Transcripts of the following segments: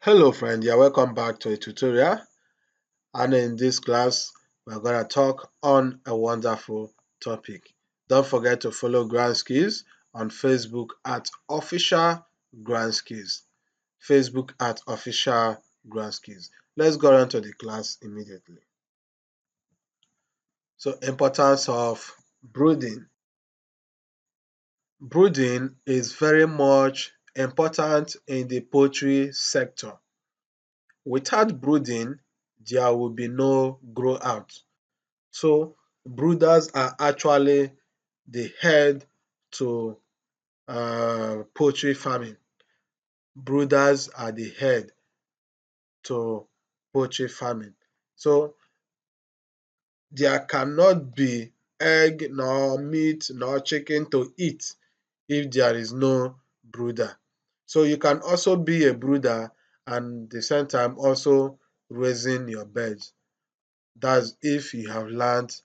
Hello friend, you're welcome back to a tutorial, and in this class we're going to talk on a wonderful topic. Don't forget to follow Grand Skills on Facebook at official Grand Skills. Facebook at official Grand Skills. Let's go on to the class immediately. So, importance of brooding. Brooding is very much important in the poultry sector. Without brooding, there will be no grow out. So brooders are actually the head to poultry farming. Brooders are the head to poultry farming. So there cannot be egg nor meat nor chicken to eat if there is no brooder. So you can also be a brooder and at the same time also raising your birds. That's if you have learned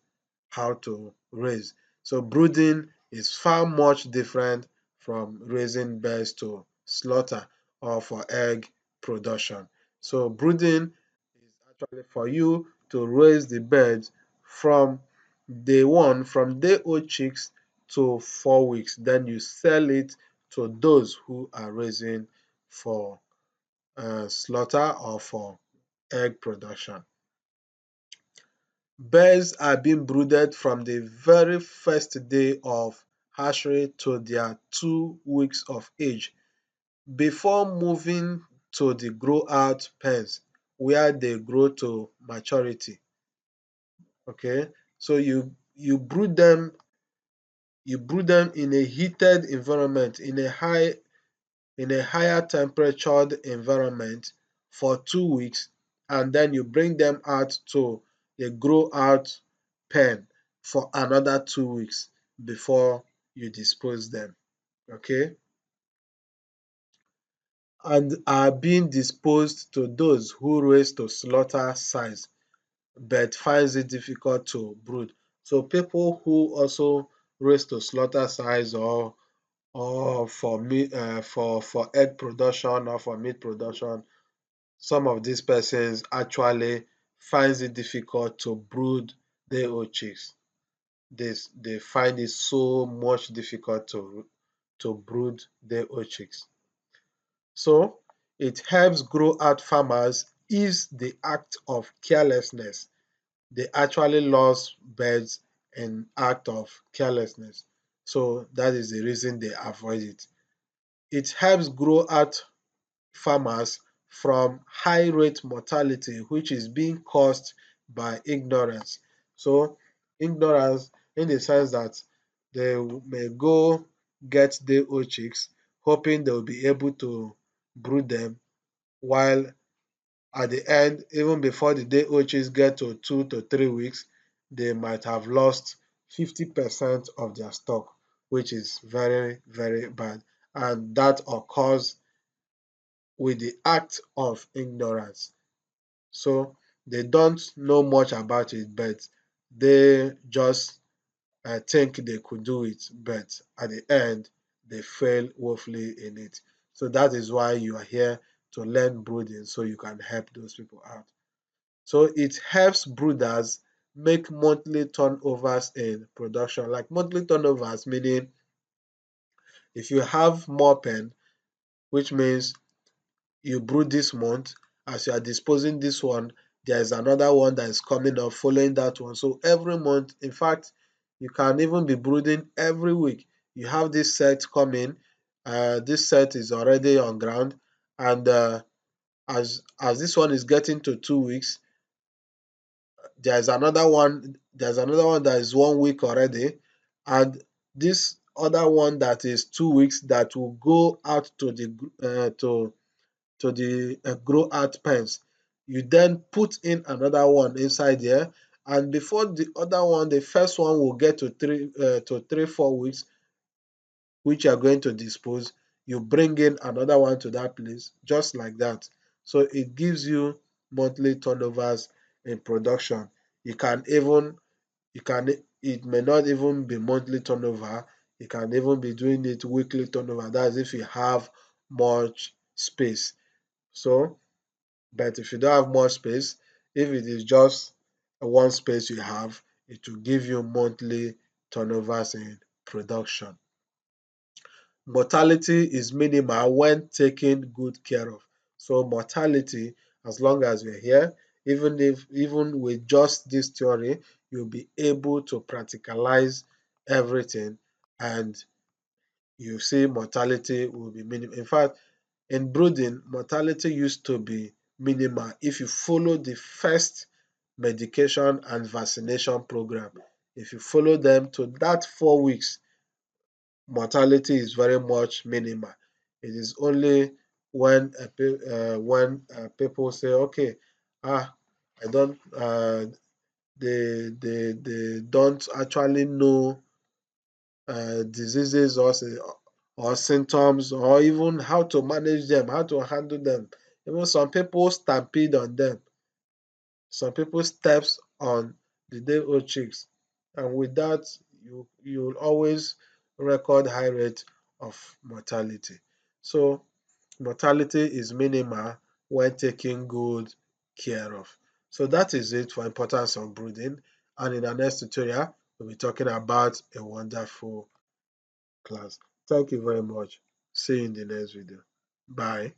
how to raise. So brooding is far much different from raising birds to slaughter or for egg production. So brooding is actually for you to raise the birds from day one, from day old chicks to 4 weeks. Then you sell it to those who are raising for slaughter or for egg production. Birds are being brooded from the very first day of hatchery to their 2 weeks of age before moving to the grow-out pens where they grow to maturity. Okay, so you brood them in a heated environment, in a higher temperatured environment for 2 weeks, and then you bring them out to a grow out pen for another 2 weeks before you dispose them. Okay, and are being disposed to those who raise to slaughter size but finds it difficult to brood. So people who also raise to slaughter size or for meat for egg production or for meat production, some of these persons actually finds it difficult to brood their own chicks. They find it so much difficult to brood their own chicks. So it helps grow out farmers is the act of carelessness. They actually lost birds in act of carelessness. So that is the reason they avoid it. It helps grow out farmers from high rate mortality which is being caused by ignorance. So ignorance in the sense that they may go get their old chicks hoping they will be able to brood them, while at the end, even before the day old chicks get to 2 to 3 weeks, they might have lost 50% of their stock, which is very, very bad. And that occurs with the act of ignorance. So they don't know much about it, but they just think they could do it. But at the end, they fail woefully in it. So that is why you are here to learn brooding so you can help those people out. So it helps brooders make monthly turnovers in production. Like monthly turnovers, meaning if you have more pen, which means you brood this month, as you are disposing this one, there is another one that is coming up following that one. So every month, in fact, you can even be brooding every week. You have this set coming, this set is already on ground, and as this one is getting to 2 weeks, there's another one that is 1 week already, and this other one that is 2 weeks that will go out to the grow out pens. You then put in another one inside there, and before the other one, the first one will get to 3 4 weeks, which you are going to dispose. You bring in another one to that place, just like that. So it gives you monthly turnovers in production. You can even you can it may not even be monthly turnover. You can even be doing it weekly turnover. That's if you have much space. So But if you don't have more space, if it is just one space you have, it will give you monthly turnovers in production. Mortality is minimal when taken good care of. So mortality, as long as you're here, even with just this theory, you'll be able to practicalize everything, and you see mortality will be minimal. In fact, in brooding, mortality used to be minimal if you follow the first medication and vaccination program. If you follow them to that 4 weeks, mortality is very much minimal. It is only when people say, okay, I don't, they don't actually know diseases or symptoms, or even how to manage them, how to handle them. Even some people stampede on them. Some people steps on the day old chicks, and with that, you'll always record high rate of mortality. So mortality is minimal when taking good care of. So that is it for importance of brooding. And in the next tutorial, we'll be talking about a wonderful class. Thank you very much. See you in the next video. Bye.